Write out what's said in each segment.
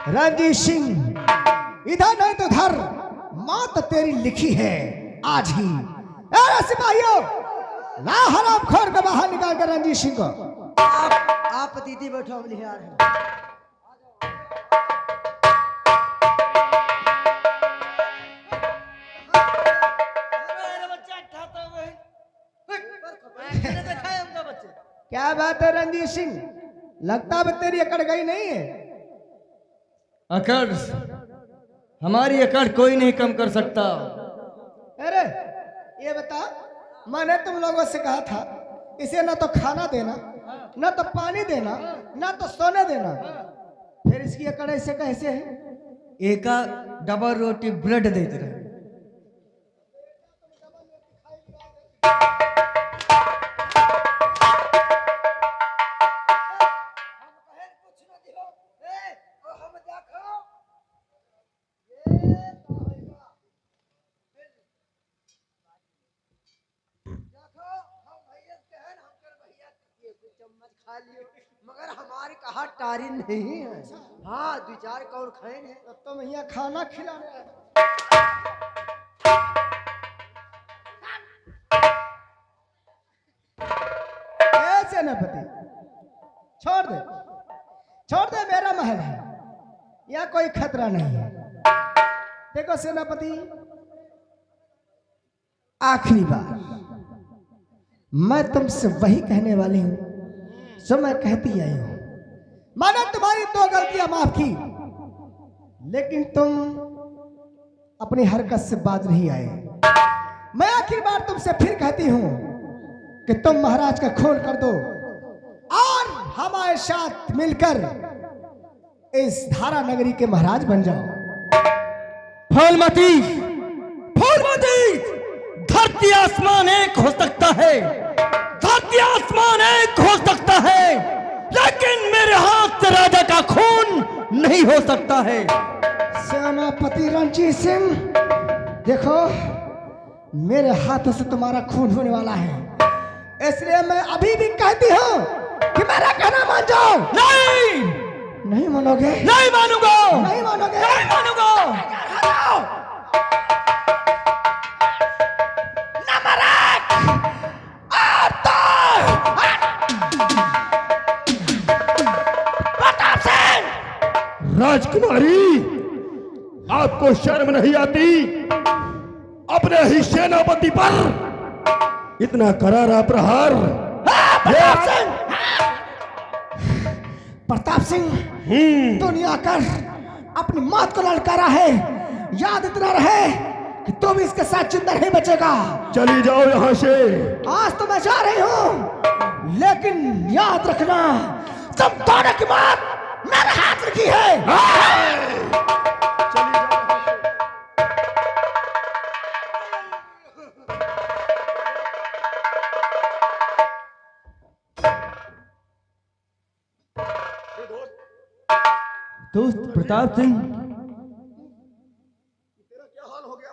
रणजीत सिंह, इधर नहीं तो उधर मौत तेरी लिखी है आज ही। अरे सिपाहियों, ला हराम खोर को बाहर निकाल कर रणजीत सिंह को। आप दीदी बैठो, हम लिहार हैं। क्या बात है रणजीत सिंह, लगता है तेरी अकड़ गई नहीं है। अकड़, हमारी अकड़ कोई नहीं कम कर सकता। अरे ये बता, मैंने तुम लोगों से कहा था इसे ना तो खाना देना, ना तो पानी देना, ना तो सोने देना, फिर इसकी अकड़ ऐसे कैसे है? एका डबल रोटी ब्रेड देते रहे। मगर हमारे कहा टारी नहीं है। हाँ, दो चार कौन खाए हैं। तब तो भैया खाना खिलाने आए। सेनापति, छोड़ दे, छोड़ दे, मेरा महल है, यहाँ कोई खतरा नहीं है। देखो सेनापति, आखिरी बार मैं तुमसे वही कहने वाली हूं जो मैं कहती आई हूं। मैंने तुम्हारी 2 गलतियां माफ की, लेकिन तुम अपनी हरकत से बाज नहीं आए। मैं आखिरी बार तुमसे फिर कहती हूं कि तुम महाराज का खून कर दो और हमारे साथ मिलकर इस धारा नगरी के महाराज बन जाओ। फूलमती, फूलमती, धरती आसमान एक हो सकता है, धरती आसमान एक हो सकता है, लेकिन मेरे हाथ से राजा का खून नहीं हो सकता है। सेनापति रणजीत सिंह, देखो मेरे हाथों से तुम्हारा खून होने वाला है, इसलिए मैं अभी भी कहती हूँ कि मेरा कहना मान जाओ। नहीं, नहीं मानोगे? नहीं मानूंगा, नहीं मानोगे? नहीं मानूंगा। राजकुमारी, आपको शर्म नहीं आती अपने ही सेनापति पर इतना करारा प्रहार? प्रताप सिंह, दुनिया कर अपनी मौत को ललकारा है, याद इतना रहे कि तुम इसके साथ जिंदा नहीं बचेगा। चली जाओ यहाँ से। आज तो मैं जा रही हूँ, लेकिन याद रखना तुम दोनों की मौत मेरे हाथ रखी है। चली जाओ यहाँ से। दोस्त प्रताप सिंह, तेरा क्या हाल हो गया?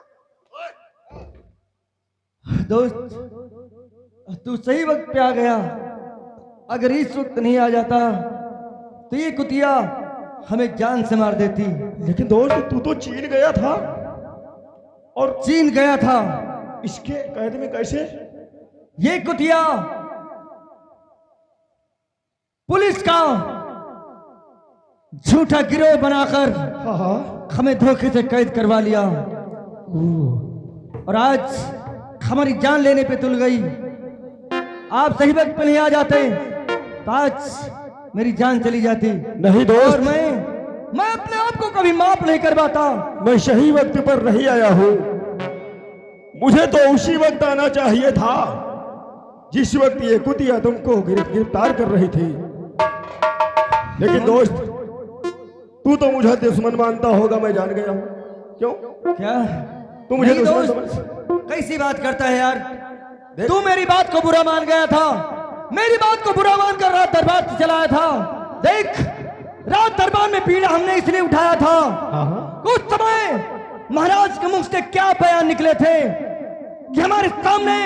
दोस्त तू सही वक्त पे आ गया। अगर इस वक्त नहीं आ जाता तो ये कुतिया हमें जान से मार देती। लेकिन दोस्त, तू तो चीन गया था और चीन गया था। इसके कैद में कैसे? ये कुतिया पुलिस का झूठा गिरोह बनाकर हमें धोखे से कैद करवा लिया और आज हमारी जान लेने पे तुल गई। आप सही वक्त पे नहीं आ जाते तो आज मेरी जान चली जाती। नहीं दोस्त, और मैं अपने आप को कभी माफ नहीं कर पाता। मैं सही वक्त पर नहीं आया हूं। मुझे तो उसी वक्त आना चाहिए था जिस वक्त ये कुतिया तुमको गिरफ्तार कर रही थी। लेकिन दोस्त, तू तो मुझे दुश्मन मानता होगा, मैं जान गया हूं। क्यों? क्या तू मुझे नहीं दुश्मन दोस्त, समझ? कैसी बात करता है यार? तू मेरी बात को बुरा मान गया था, मेरी बात को बुरा मानकर रात दरबार से चलाया था। देख, रात दरबार में पीड़ा हमने इसलिए उठाया था, उस समय महाराज के मुख से क्या बयान निकले थे कि हमारे सामने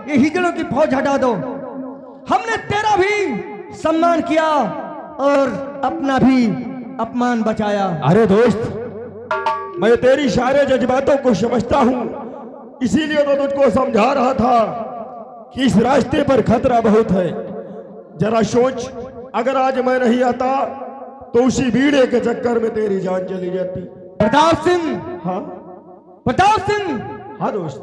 ये हिजड़ों की फौज हटा दो। हमने तेरा भी सम्मान किया और अपना भी, अपमान बचाया। अरे दोस्त, मैं तेरी सारे जज्बातों को समझता हूँ, इसीलिए तो तुझको समझा रहा था कि इस रास्ते पर खतरा बहुत है। जरा सोच, अगर आज मैं नहीं आता तो उसी बीड़े के चक्कर में तेरी जान चली जाती। प्रताप सिंह, हाँ प्रताप सिंह, हाँ दोस्त,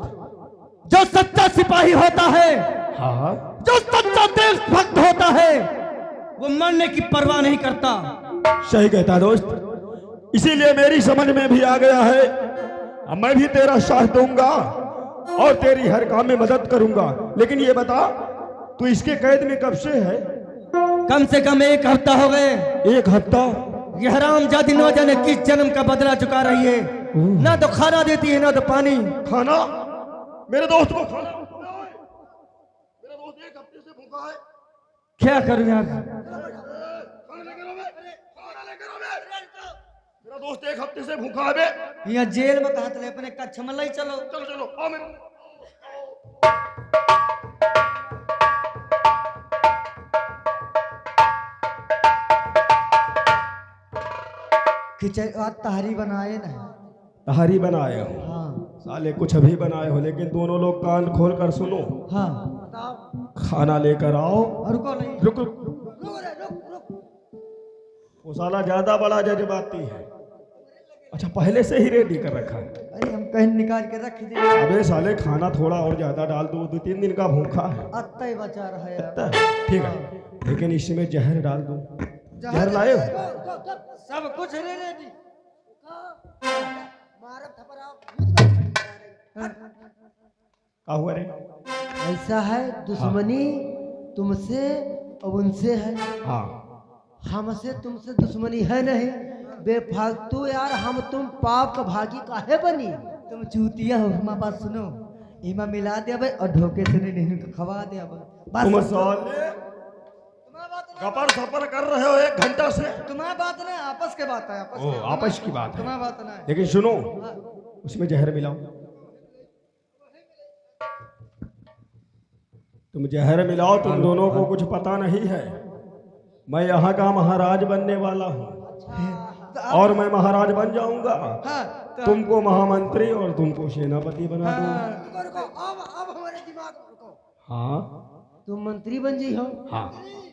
जो सच्चा सिपाही होता है, हाँ जो सच्चा देशभक्त होता है, वो मरने की परवाह नहीं करता। सही कहता दोस्त, इसीलिए मेरी समझ में भी आ गया है, अब मैं भी तेरा साथ दूंगा और तेरी हर काम में मदद करूंगा। लेकिन ये बता, तू इसके कैद में कब से है? कम से कम 1 हफ्ता हो गए। 1 हफ्ता? यह हरामजादी न जाने किस जन्म का बदला चुका रही है। ना तो खाना देती है, ना तो पानी। खाना? मेरे दोस्त को खाना? मेरा दोस्त 1 हफ्ते से भूखा है। क्या करूं यार? मेरा दोस्त 1 हफ्ते से भूखा है बे। यहाँ जेल में कहा अपने कच्छ में लाई चलो। चलो चलो आओ मेरे। खिचड़ी आज तहरी बनाए ना। तहारी बनाए हो? हाँ साले कुछ अभी बनाए हो, लेकिन दोनों लोग कान खोल कर सुनो। हाँ खाना लेकर आओ। रुको नहीं, रुक रुक। रुक। वो साला ज्यादा बड़ा जज्बाती है। अच्छा, पहले से ही रेडी कर रखा है? अरे हम कहीं निकाल के रख दे। अबे साले, खाना थोड़ा और ज्यादा डाल दो, 2-3 दिन का भूखा है। अत्ता ही बचा रहा है यार। लगता है? ठीक है, लेकिन इसमें जहर डाल दो। जहर लाए हो? सब कुछ रेडी। क्या हुआ रे? ऐसा है, दुश्मनी तुमसे और उनसे है। हाँ, हमसे तुमसे दुश्मनी है नहीं। बेफालतू यार, हम तुम पाप का भागी काहे बनी? तुम चूतिया हो। हमारी बात सुनो, इमा मिला दे भाई और ढोके से नहीं खवा दे। तुम साले गपर सपर कर रहे हो 1 घंटा से। तुम्हारी बात ना, आपस के बात है। ओ, आपस की बात है। तुम्हारी बात ना। लेकिन सुनो, उसमें जहर मिलाओ। तुम जहर मिलाओ, तुम दोनों को कुछ पता नहीं है। मैं यहाँ का महाराज बनने वाला हूँ और मैं महाराज बन जाऊंगा। तुमको महामंत्री और तुमको सेनापति बना दूंगा। अब हमारे दिमाग में रुको। हाँ, तुम मंत्री बन जी हो। हाँ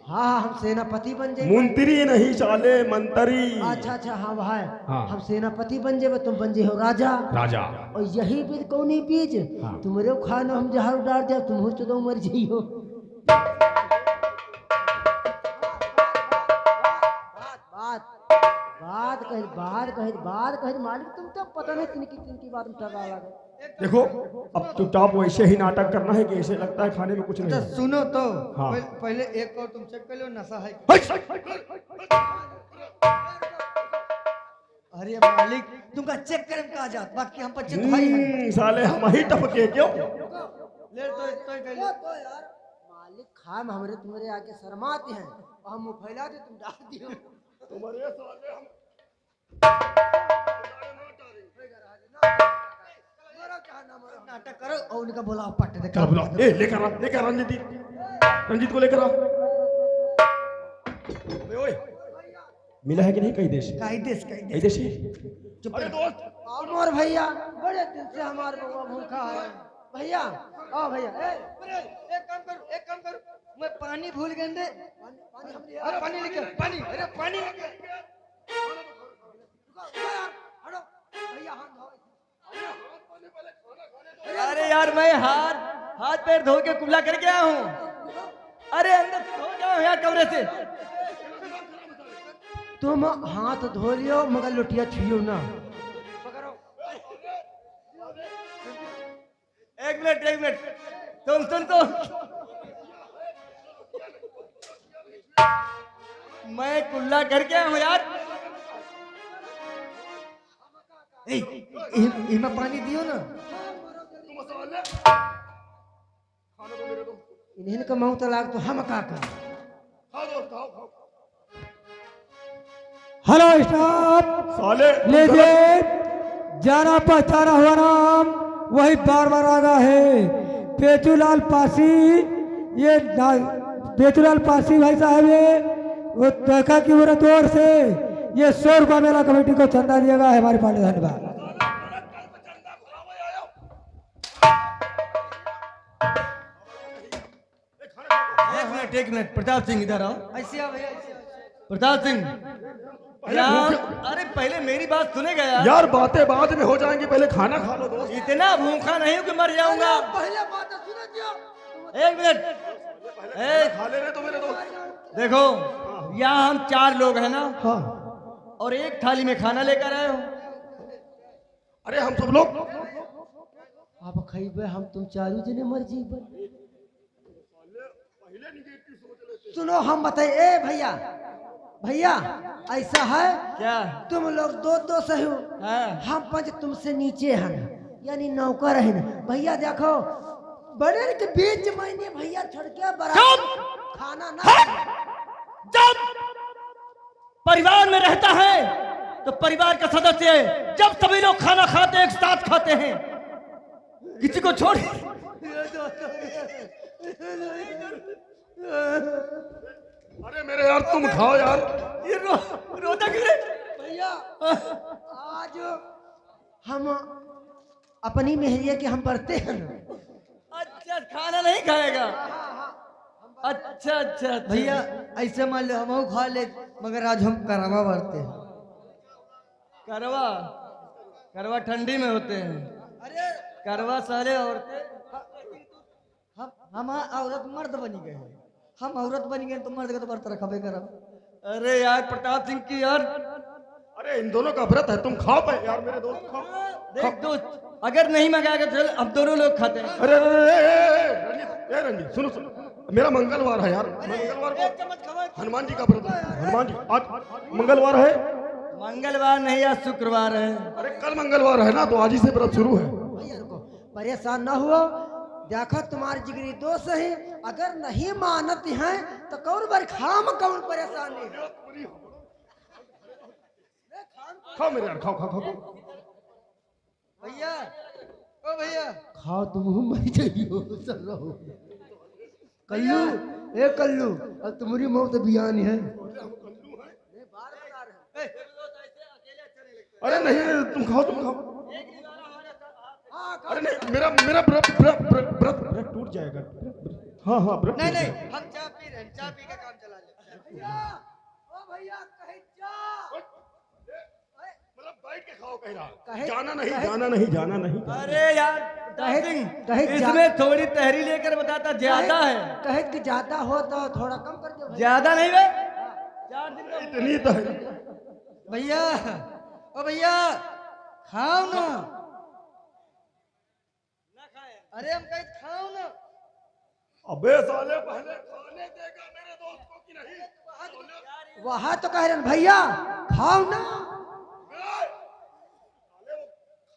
हाँ, हम सेनापति बन जाए। मंत्री नहीं साले, मंत्री। अच्छा हाँ भाई। हाँ। हम सेनापति बन जाए, तुम बन जाए हो राजा। राजा। और यही बीज कौन बीज? हाँ। तुम्हारे खाना हम जहर डाल दे, तुम हो तो मर जाइयो। बात कह मालिक, तुम तो पता नहीं किनकी बात में टगा लगा। देखो, अब चुपचाप वैसे ही नाटक करना है कि ऐसे लगता है खाने में कुछ नहीं है। सुनो तो, हाँ। पहले एक और तुम चेक कर लो, नशा है। अरे मालिक, तुमका चेक करे कहा जात, बाकी हम पर चेक भाई है। साले हम ही टपके क्यों? ले तो यार मालिक, खाम हमरे तुम्हारे आके शर्माते हैं और हम मुंह फैला दे, तुम डाल दियो। तुम्हारे साले हम नाटक करो और उनका बुलाओ, पट दे। क्या बुलाओ? ए, लेकर आ रंजीत को लेकर आ। ओए, मिला है कि नहीं? कई देश कई देश अरे दोस्त, अमर भैया, बड़े दिन से हमारे बउआ भूखा है। भैया आओ भैया। एक काम करो, मैं पानी भूल गए थे। अरे पानी लेके, पानी लेके। अरे यार, मैं हाथ पैर धो के कुल्ला करके आया हूँ। अरे अंदर से धो जाओ यार, कमरे से। तुम हाथ धो लियो मगर लुटिया छुइयो ना। एक मिनट, तुम सुन तो। मैं कुल्ला करके आया हूँ यार। इमा पानी दियो ना। इन्हें का मऊ तलाक तो हम का कर। हेलो स्टाफ, साले लीजिए जाना पहचाना हुआ नाम वही बार आ रहा है। पेचूलाल पासी, ये पेचूलाल पासी भाई साहब, ये वो तहका की ओर से ये 100 रुपया मेला कमेटी को चंदा दिया गया है हमारे पांडे धन्यवाद। एक मिनट प्रताप सिंह इधर आओ। ऐसे आओ भैया, ऐसे आओ। प्रताप सिंह यार, अरे पहले मेरी बात सुनेगा यार। यार बातें बाद में हो जाएंगी, पहले खाना खा लो दोस्त। इतना भूखा नहीं हूं कि मर जाऊंगा। पहले बात सुन दियो। एक मिनट खा ले रहे तो मेरे दोस्त। देखो, यहाँ हम 4 लोग हैं ना, हाँ और एक थाली में खाना लेकर आए हो। अरे हम सब लोग आप खइबे, हम तुम चारू जने मर जीबे। सुनो हम बताए, ए भैया भैया ऐसा है, क्या? तुम लोग 2 से हो, हाँ। हम 5 तुमसे नीचे हैं, यानी नौकर है ना भैया। देखो बड़े के बीच महीने भैया छोड़ के बराबर खाना ना। जब परिवार में रहता है तो परिवार का सदस्य जब सभी लोग खाना खाते हैं, एक साथ खाते हैं, किसी को छोड़। अरे मेरे यार तुम खाओ यार। ये रोता क्यों है? भैया आज हम अपनी मेहरिया के हम बढ़ते हैं ना। अच्छा, खाना नहीं खाएगा? अच्छा अच्छा भैया ऐसे मान लो हम खा ले, मगर आज हम करवा बढ़ते हैं। करवा करवा ठंडी में होते हैं। अरे करवा सारे औरतें। हम औरत मर्द बनी गए हैं, हम औरत बन गए तो मर्द का तो बर्त रखबे करब। अरे यार प्रताप सिंह की यार, अरे इन दोनों का व्रत है, तुम खाओ पे यार मेरे दोस्त खाओ। देख दोस्त, अगर नहीं मंगाएगा चल, अब दोनों लोग खाते हैं। अरे रंजीत सुनो सुनो, मेरा मंगलवार है यार, मंगलवार को हनुमान जी का व्रत है। हनुमान जी आज मंगलवार है। मंगलवार नहीं, आज शुक्रवार है। अरे कल मंगलवार है ना, तो आज ही से व्रत शुरू है। भैया रुको, परेशान ना हुआ। देखो तुम्हारे जिगरी दोस्त है, अगर नहीं मानती हैं तो कौन बार खाम कौन परेशानी है। खाओ मेरे यार, खाओ खाओ खाओ। भैया ओ भैया खाओ, तुम मर जाइयो सर रहो। कल्लू ए कल्लू, अब तुम्हारी मौत बयान है। अरे नहीं तुम खाओ, तुम खाओ। अरे नहीं, मेरा मेरा व्रत व्रत टूट जाएगा। हाँ हाँ व्रत नहीं टूट नहीं, जाएगा। हम चाय पी रहे हैं, चाय पी के काम चला ले। भैया ओ भैया कहीं जा, मतलब बैठ के खाओ कह रहा। कहे- जाना नहीं कहे- जाना नहीं जाना नहीं। अरे यार प्रताप कहे सिंह, इसमें थोड़ी तहरी लेकर बताता, ज्यादा है। कहे कि ज्यादा हो तो थोड़ा कम कर दो ज्यादा नहीं बे, 4 दिन का। इतनी तो है। भैया। ओ भैया खाओ ना। अरे हम कहीं खाओ ना। अबे साले पहले खाने देगा मेरे दोस्त को कि नहीं? वहाँ तो कह रहे हैं भैया खाओ ना, साले वो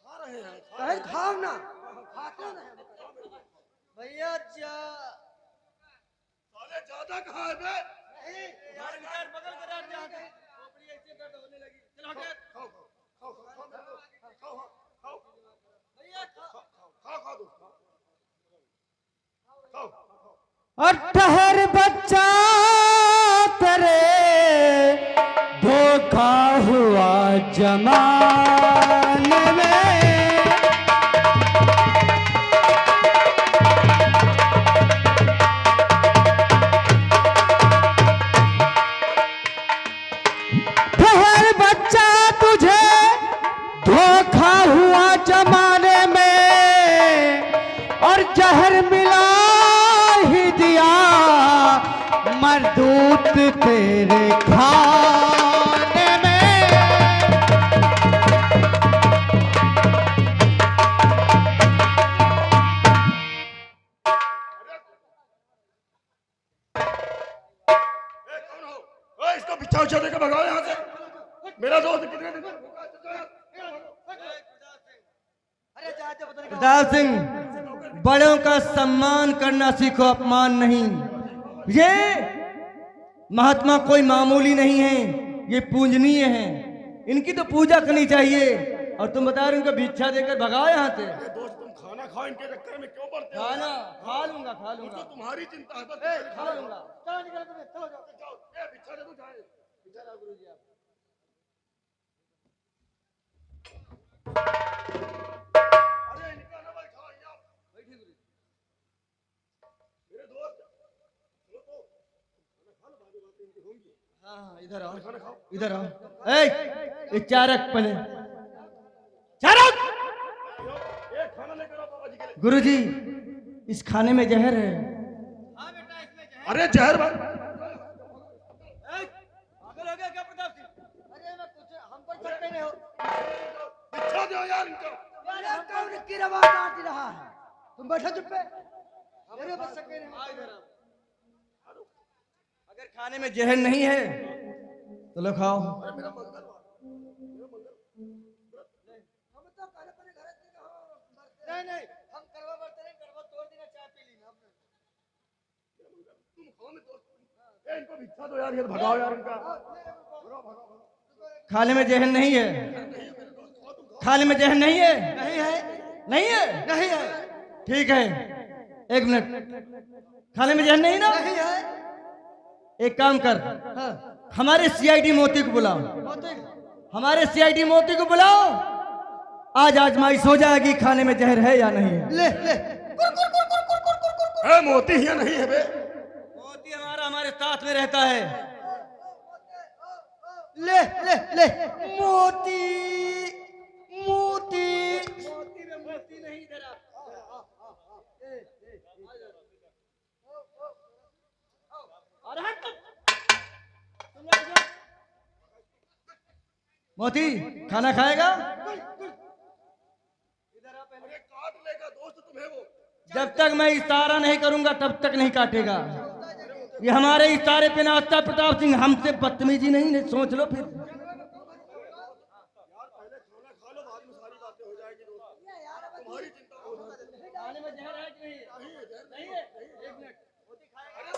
खा रहे हैं। कहे खाओ ना, खाते ना भैया जा। साले ज्यादा कहाँ है बे? खाओ खाओ खाओ खाओ खाओ भैया खाओ। खाओ खाओ दोस्त खाओ खाओ। और ठहर बच्चा तेरे धोखा हुआ जमाने में। ठहर बच्चा तुझे धोखा हुआ जमाने में, और जहर मिला ही दिया मरदूत तेरे खाने में। कौन हो? ओए, इसको बिछा उछा देकर भगाओ यहाँ से। मेरा दोस्त कितने दिन प्रताप सिंह, बड़ों का सम्मान करना सीखो, अपमान नहीं। ये महात्मा कोई मामूली नहीं है, ये पूजनीय है, इनकी तो पूजा करनी चाहिए। और तुम बता रहे हो इनको भिक्षा देकर भगाओ यहाँ से। दोस्त तुम खाना खाओ, इनके चक्कर में क्यों पड़ते हो? खाना खा लूंगा, खा तो लूंगा, तुम्हारी चिंता है बस। खा लूंगा। चलो निकल, चलो जाओ। ए, भिक्षा दे दो, जाए। भिक्षा दे गुरुजी आप। इधर आओ, इधर आओ। ए, ये चारक पहले चारक। गुरुजी, इस खाने में जहर है। अरे जहर बन हम पर सकते नहीं हो अच्छा दो यार इनको। यार कौन की रवा काट रहा है? तुम बैठो चुप पे। मेरे बस सके नहीं। अगर खाने में जहर नहीं है तो लो खाओ। हम तो काले पर घर से नहीं नहीं हम करवा बरते नहीं करवा तोड़ देना चाय पी ली ना इनको भिक्षा दो यार, ये भगाओ यार इनका। खाने में जहर नहीं है, खाने में जहर नहीं है, नहीं है नहीं है, नहीं है ठीक है। एक मिनट, खाने में जहर नहीं ना? नहीं है। एक काम कर, हाँ हमारे सीआईडी मोती को बुलाओ, होते हमारे सीआईडी मोती को बुलाओ। आज आजमाइश हो जाएगी खाने में जहर है या नहीं है। ले ले ए, मोती ही नहीं है बे। मोती हमारे साथ में रहता है। ले ले ले मोती मोती मोती में मोती नहीं धरा। मोती खाना खाएगा? काट लेगा दोस्त तुम्हें वो। जब तक मैं इशारा नहीं करूंगा तब तक नहीं काटेगा। ये हमारे इशारे पे नाचता प्रताप सिंह, हमसे बदतमीजी नहीं, नहीं सोच लो फिर। तुम्हारी चिंता हो जाएगी। खाने में जहर है कि नहीं? नहीं है। एक मिनट, मोती खाएगा?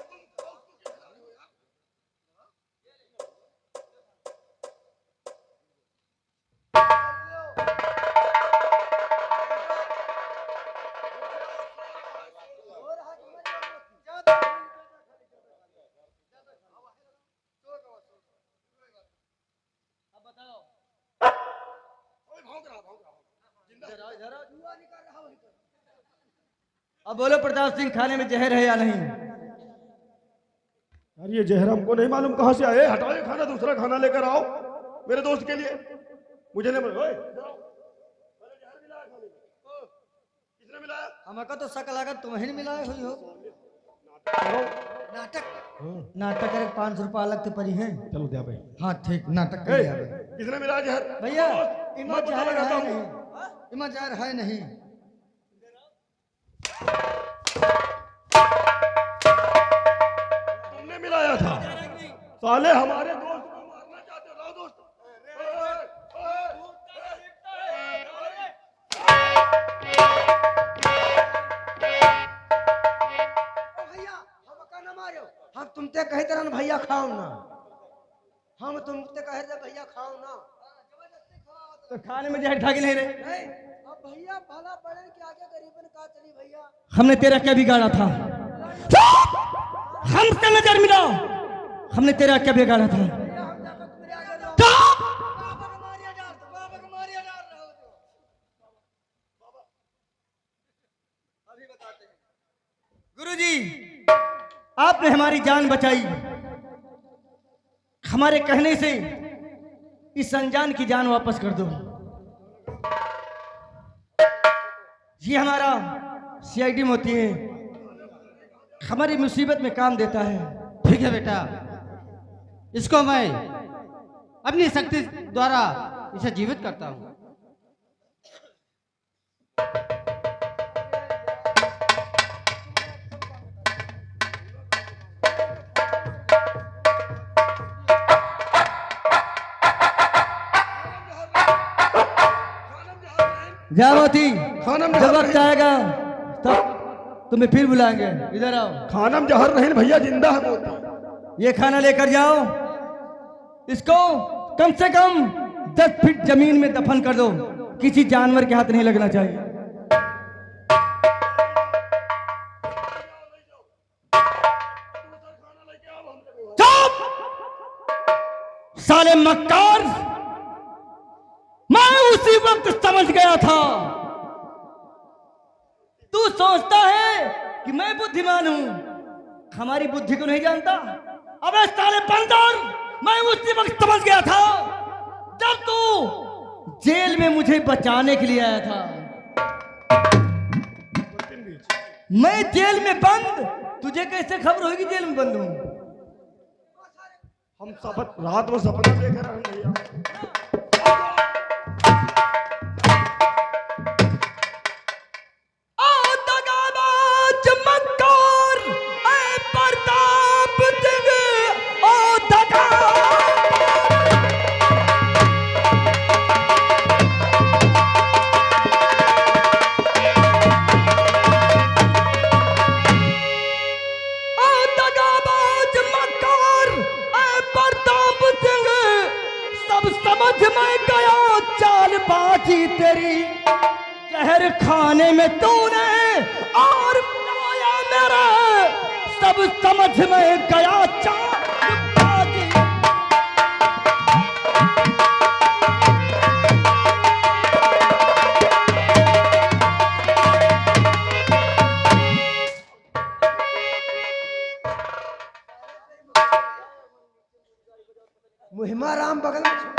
अब बताओ। अब बोलो प्रताप सिंह, खाने में जहर है या नहीं? यार ये जहर हमको नहीं मालूम कहाँ से आए। हटाओ ये खाना, दूसरा खाना लेकर आओ मेरे दोस्त के लिए। मुझे नहीं ओए, जहर मिलाया खाने में। किसने मिलाया? हमको तो शक लगा तुम ही मिलाए हुई हो। नाटक नाटक करे 500 रुपया अलग से पड़ी है। चलो दिया भाई। हाँ ठीक नाटक ए, कर दिया किसने मिलाया जहर? भैया। मैं इमा पता जहर लगाता है हूँ। नहीं, इमा जहर है नहीं। तुमने मिलाया था। साले हमारे दोस्त को मारना चाहते हो? लाओ दोस्त। भैया हम का ना मारो। हम तुमते कहे तरह भैया खाओ ना। हम तुमते कहे थे भैया खाओ ना। तो खाने में जहर था कि नहीं रे? नहीं अब भैया भला बड़े के आगे गरीबन का चली भैया। हमने तेरा क्या बिगाड़ा था? हमसे नजर मिलाओ, हमने तेरा क्या बिगाड़ा था? गुरुजी, आपने हमारी जान बचाई। हमारे कहने से इस अनजान की जान वापस कर दो। ये हमारा सीआईडी मोती है, हमारी मुसीबत में काम देता है। ठीक है बेटा, इसको मैं अपनी शक्ति द्वारा इसे जीवित करता हूँ। जा मोती, खानम जब जहर वक्त नहीं। आएगा तब तुम्हें फिर बुलाएंगे। इधर आओ, खानम जहर नहीं भैया, जिंदा है मोती। ये खाना लेकर जाओ, इसको कम से कम 10 फीट जमीन में दफन कर दो, किसी जानवर के हाथ नहीं लगना चाहिए। चुप साले मक्कार, मैं उसी वक्त समझ गया था। तू सोचता है कि मैं बुद्धिमान हूं, हमारी बुद्धि को नहीं जानता। अबे साले बंदर, मैं उसी वक्त समझ गया था जब तू जेल में मुझे बचाने के लिए आया था। मैं जेल में बंद, तुझे कैसे खबर होगी जेल में बंद हूं? हम सब रात में सपना देख रहे हैं भैया। ओ दगाबाज मक्कार, ऐ प्रताप सिंह, ओ दगा। समझ में गया चालबाजी तेरी, जहर खाने में तूने और बनाया मेरा, सब समझ में गया चालबाजी। मुहिमा राम बगल में छोड़।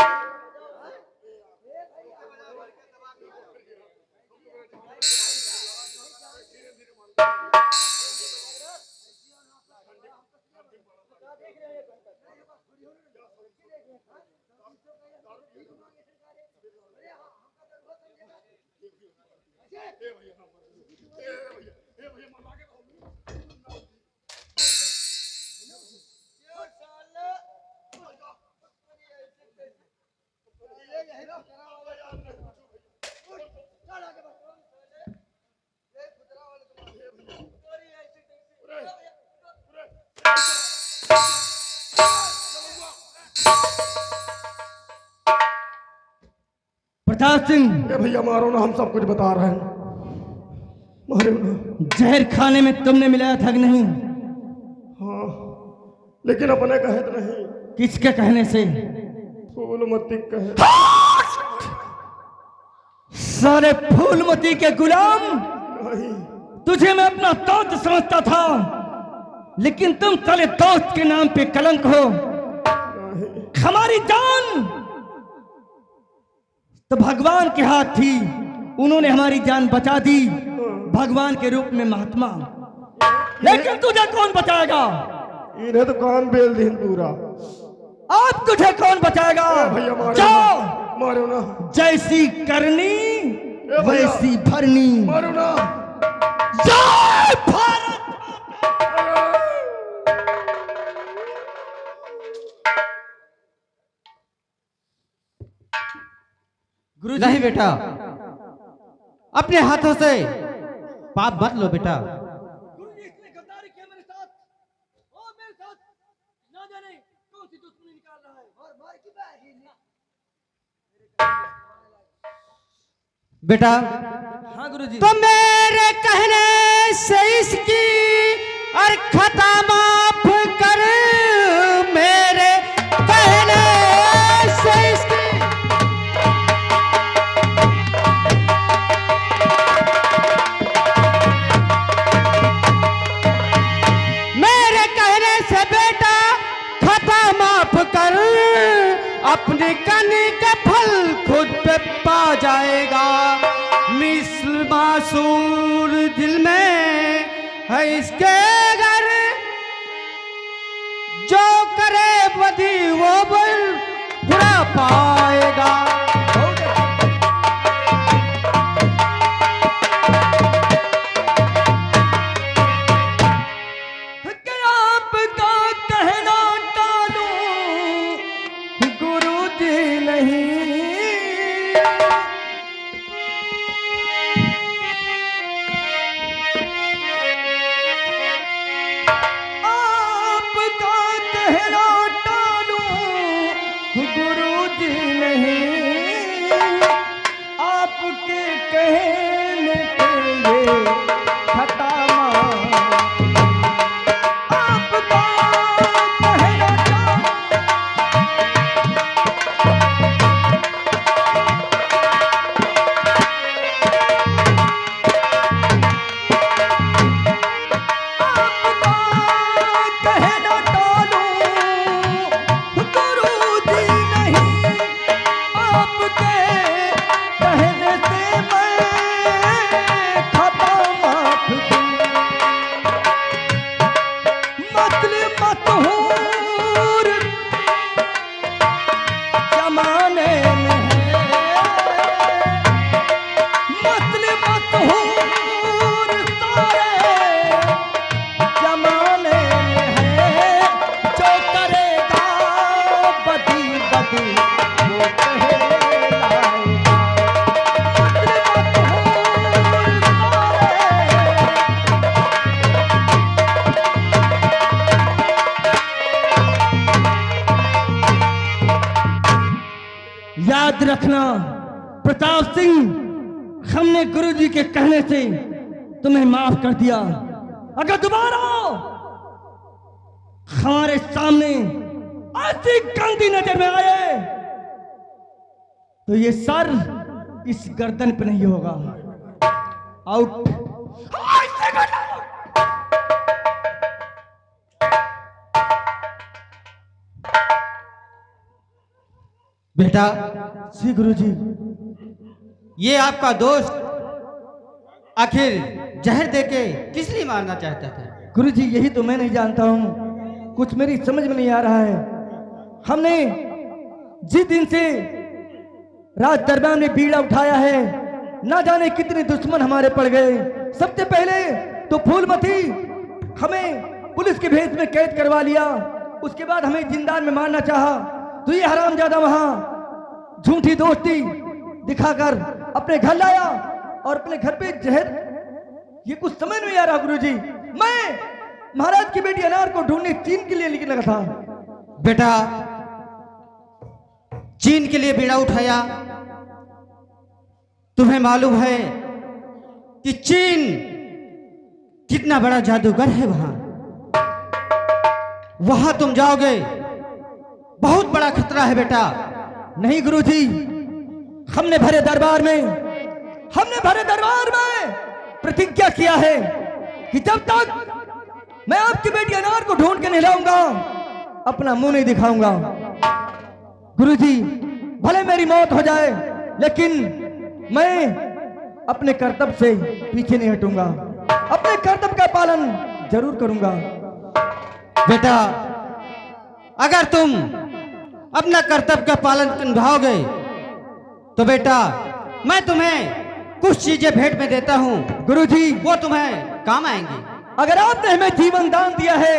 प्रताप सिंह, ए भैया मारो ना, हम सब कुछ बता रहे हैं, मारो ना। जहर खाने में तुमने मिलाया था कि नहीं? हाँ, लेकिन अपने कहे तो नहीं, किसके कहने से? फूलमती कहे। सारे फूलमती के गुलाम, नहीं, तुझे मैं अपना दोस्त समझता था, लेकिन तुम साले दोस्त के नाम पे कलंक हो। नहीं, हमारी जान तो भगवान के हाथ थी, उन्होंने हमारी जान बचा दी, भगवान के रूप में महात्मा। लेकिन तुझे कौन बचाएगा? इन्हें तो कान बेल दी पूरा। अब तुझे कौन बचाएगा? भैया मारो जाओ, ना, मारो ना, जैसी करनी भैया, वैसी भरनी। मारो ना। जय भारत। गुरुजी, नहीं बेटा, अपने हाथों से पाप मत लो बेटा। गुरुजी, इसने गद्दारी किया मेरे साथ, और मेरे साथ ना जाने कौन सी दुश्मनी निकाल रहा है। और मार की बेटा, हाँ गुरुजी। तो मेरे कहने से इसकी और खता माफ कर, मेरे कहने से इसकी। मेरे कहने से बेटा खता माफ कर, अपने कनी के फल खुद पे पा जाएगा। मिस्र मासूर दिल में है इसके घर, जो करे बदी वो बुरा पाएगा। कि आपका कहना टालूं गुरुजी नहीं, आपका कहना टालूं याद रखना प्रताप सिंह, हमने गुरुजी के कहने से तुम्हें माफ कर दिया। अगर दोबारा हमारे सामने ऐसी गंदी नजर में आए तो ये सर इस गर्दन पे नहीं होगा। आउट। बेटा, जी गुरुजी। ये आपका दोस्त आखिर जहर देके किस लिए मारना चाहता था? गुरुजी यही तो मैं नहीं जानता हूं, कुछ मेरी समझ में नहीं आ रहा है। हमने जिस दिन से राज दरबार में बीड़ा उठाया है, ना जाने कितने दुश्मन हमारे पड़ गए। सबसे पहले तो फूलमती हमें पुलिस के भेष में कैद करवा लिया, उसके बाद हमें जिंदान में मारना चाहा, तो ये हरामजादा वहां झूठी दोस्ती दिखाकर अपने घर लाया और अपने घर पे जहर। ये कुछ समझ नहीं आ रहा गुरुजी। मैं महाराज की बेटी अनार को ढूंढने चीन के लिए लेके लगा था। बेटा, चीन के लिए बीड़ा उठाया? तुम्हें मालूम है कि चीन कितना बड़ा जादूगर है? वहां तुम जाओगे, बहुत बड़ा खतरा है बेटा। नहीं गुरुजी, हमने भरे दरबार में प्रतिज्ञा किया है कि जब तक मैं आपकी बेटी अनार को ढूंढ के नहीं लाऊंगा, अपना मुंह नहीं दिखाऊंगा। गुरुजी, भले मेरी मौत हो जाए, लेकिन मैं अपने कर्तव्य से पीछे नहीं हटूंगा, अपने कर्तव्य का पालन जरूर करूंगा। बेटा, अगर तुम अपना कर्तव्य का पालन निभाओगे तो बेटा मैं तुम्हें कुछ चीजें भेंट में देता हूं। गुरुजी, वो तुम्हें काम आएंगी। अगर आपने हमें जीवन दान दिया है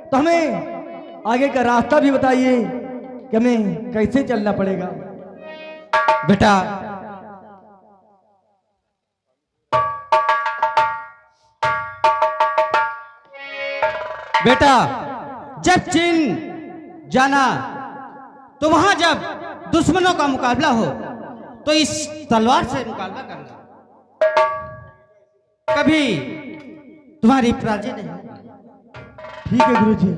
तो हमें आगे का रास्ता भी बताइए कि हमें कैसे चलना पड़ेगा। बेटा, जब चीन जाना तो वहां जब दुश्मनों का मुकाबला हो तो इस तलवार से मुकाबला करना, कभी तुम्हारी पराजय नहीं। ठीक है गुरुजी।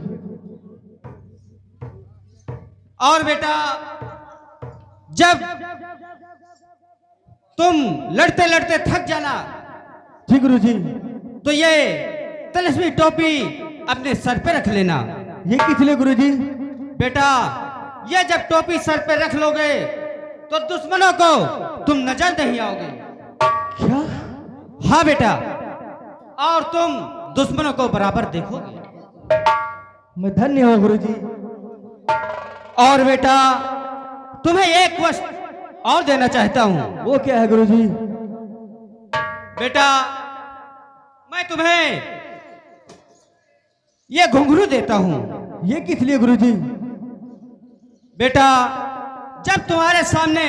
और बेटा, जब तुम लड़ते लड़ते थक जाना जी गुरुजी। तो ये तिलस्मी टोपी अपने सर पे रख लेना। ये किस लिए गुरुजी? बेटा, ये जब टोपी सर पे रख लोगे तो दुश्मनों को तुम नजर नहीं आओगे। क्या? हाँ बेटा, और तुम दुश्मनों को बराबर देखोगे। मैं धन्य हूँ गुरुजी। और बेटा, तुम्हें एक वस्तु और देना चाहता हूं। वो क्या है गुरुजी? बेटा, मैं तुम्हें ये घुंघरू देता हूं। ये किस लिए गुरुजी? बेटा, जब तुम्हारे सामने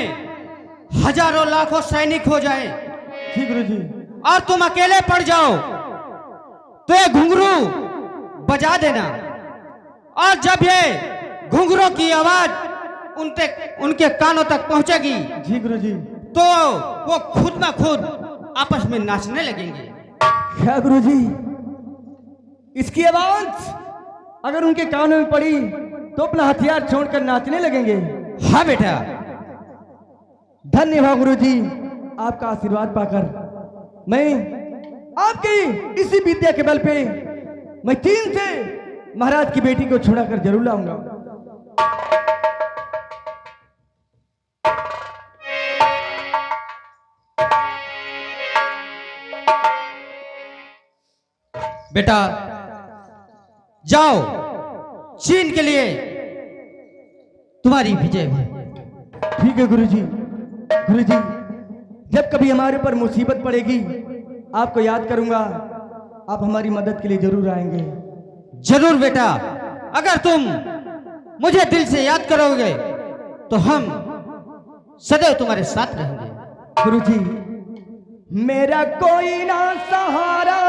हजारों लाखों सैनिक हो जाए जी गुरुजी। और तुम अकेले पड़ जाओ तो ये घुंघरू बजा देना, और जब ये घुंघरू की आवाज उनके कानों तक पहुंचेगी जी गुरुजी। तो वो खुद ना खुद आपस में नाचने लगेंगे। क्या गुरुजी? इसकी आवाज अगर उनके कानों में पड़ी तो अपना हथियार छोड़कर नाचने लगेंगे? हाँ बेटा। धन्यवाद गुरुजी, आपका आशीर्वाद पाकर मैं आपकी इसी विद्या के बल पे मैं चीन से महाराज की बेटी को छुड़ा कर जरूर लाऊंगा। बेटा, जाओ, चीन के लिए तुम्हारी विजय हो। ठीक है गुरुजी। गुरुजी, जब कभी हमारे ऊपर मुसीबत पड़ेगी आपको याद करूंगा, आप हमारी मदद के लिए जरूर आएंगे। जरूर बेटा, अगर तुम मुझे दिल से याद करोगे तो हम सदैव तुम्हारे साथ रहेंगे। गुरुजी, मेरा कोई ना सहारा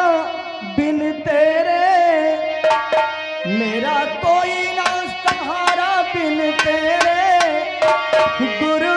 बिन तेरे, मेरा कोई ना सहारा बिन तेरे, गुरु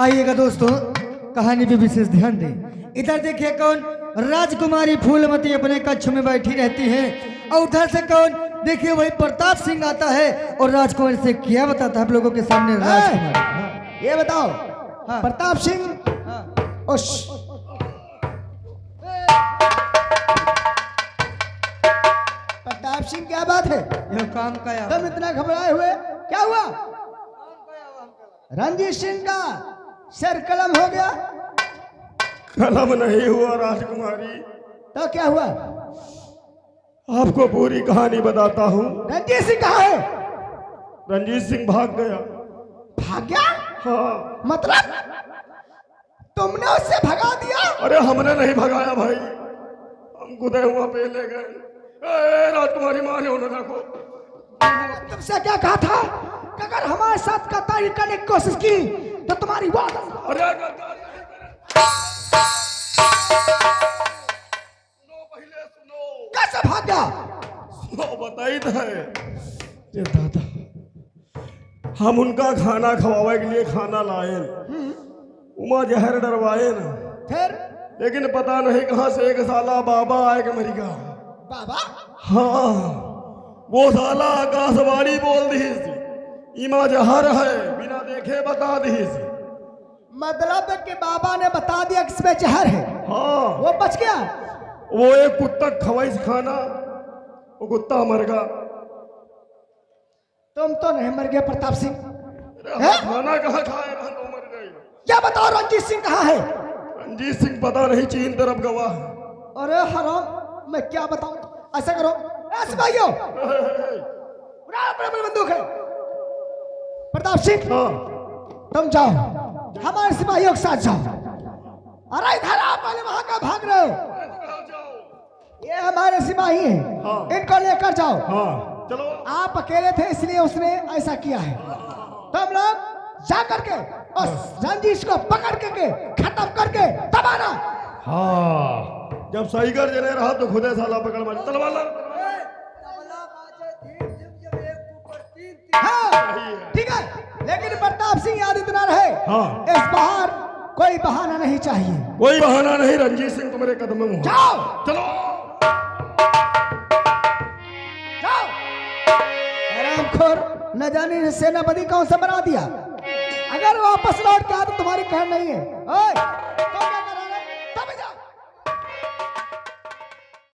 आइएगा दोस्तों, कहानी पे विशेष ध्यान दें। इधर देखिए कौन राजकुमारी फूलमती अपने कक्ष में बैठी रहती है, और उधर से कौन देखिए वही प्रताप सिंह आता है और राजकुमारी से क्या बताता है आप लोगों के सामने। राजकुमारी ये बताओ, हाँ। प्रताप सिंह हाँ। उस प्रताप सिंह क्या बात है? यह काम का या तुम इतना घबराए हुए, क्या हुआ? रणजीत सिंह का सर कलम हो गया? कलम नहीं हुआ राजकुमारी, तो क्या हुआ? आपको पूरी कहानी बताता हूँ। रणजीत सिंह कहाँ है? रंजीत सिंह भाग गया। भाग गया? हाँ, मतलब तुमने उससे भगा दिया? अरे हमने नहीं भगाया भाई, हम खुद वहां पे ले गए। ए, राजकुमारी मारे उन्होंने देखो। तुमसे क्या कहा था कि अगर हमारे साथ गद्दारी करने की कोशिश की तो तुम्हारी बात। अरे सुनो, पहले सुनो। कैसे भाग गया? सुनो बताई तो है। ये दादा, हम उनका खाना खवावे के लिए खाना लाए, उमा जहर डरवाए ना, फिर लेकिन पता नहीं कहाँ से एक साला बाबा आए के मर गया। बाबा? हाँ, वो साला आकाशवाणी बोल दी इमा जहर है, बिना देखे बता दी। मतलब कि बाबा ने बता दिया कि इसमें जहर है, हाँ, वो बच गया। वो एक कुत्ता खवाइश खाना, वो कुत्ता मर गया। तुम तो नहीं मर गए प्रताप सिंह। अरे हाँ, खाना कहाँ खाए रहा तो मर गई। क्या बताओ रणजीत सिंह कहाँ है? रंजीत सिंह पता नहीं चीन तरफ गवा है। अरे हराम, मैं क्या बताऊं? ऐसा करो, ऐसे भाइयों उठाओ अपने बंदूक है। प्रताप सिंह हाँ, तुम जाओ, हमारे सिपाहियों के साथ जाओ। अरे इधर आप पहले वहां का भाग रहे हो? ये हमारे सिपाही हैं, हाँ। इनको लेकर जाओ। हाँ, चलो। आप अकेले थे इसलिए उसने ऐसा किया है। तुम लोग जा करके और रंजीत को पकड़ के खत्म करके तब आना। हाँ, जब सही कर जने रहा तो खुदे साला पकड़ मार तलवार ला। हाँ, ठीक है, लेकिन प्रताप सिंह याद इतना रहे, हाँ। इस बाहर कोई बहाना नहीं चाहिए। कोई बहाना नहीं, रंजीत सिंह तुम्हारे कदम में हूँ। जाओ चलो। जाओ। आरामखोर, न जाने सेनापति कौन सा बना दिया। अगर वापस लौट के आया तो तुम्हारी कहर नहीं है। ओए, तुम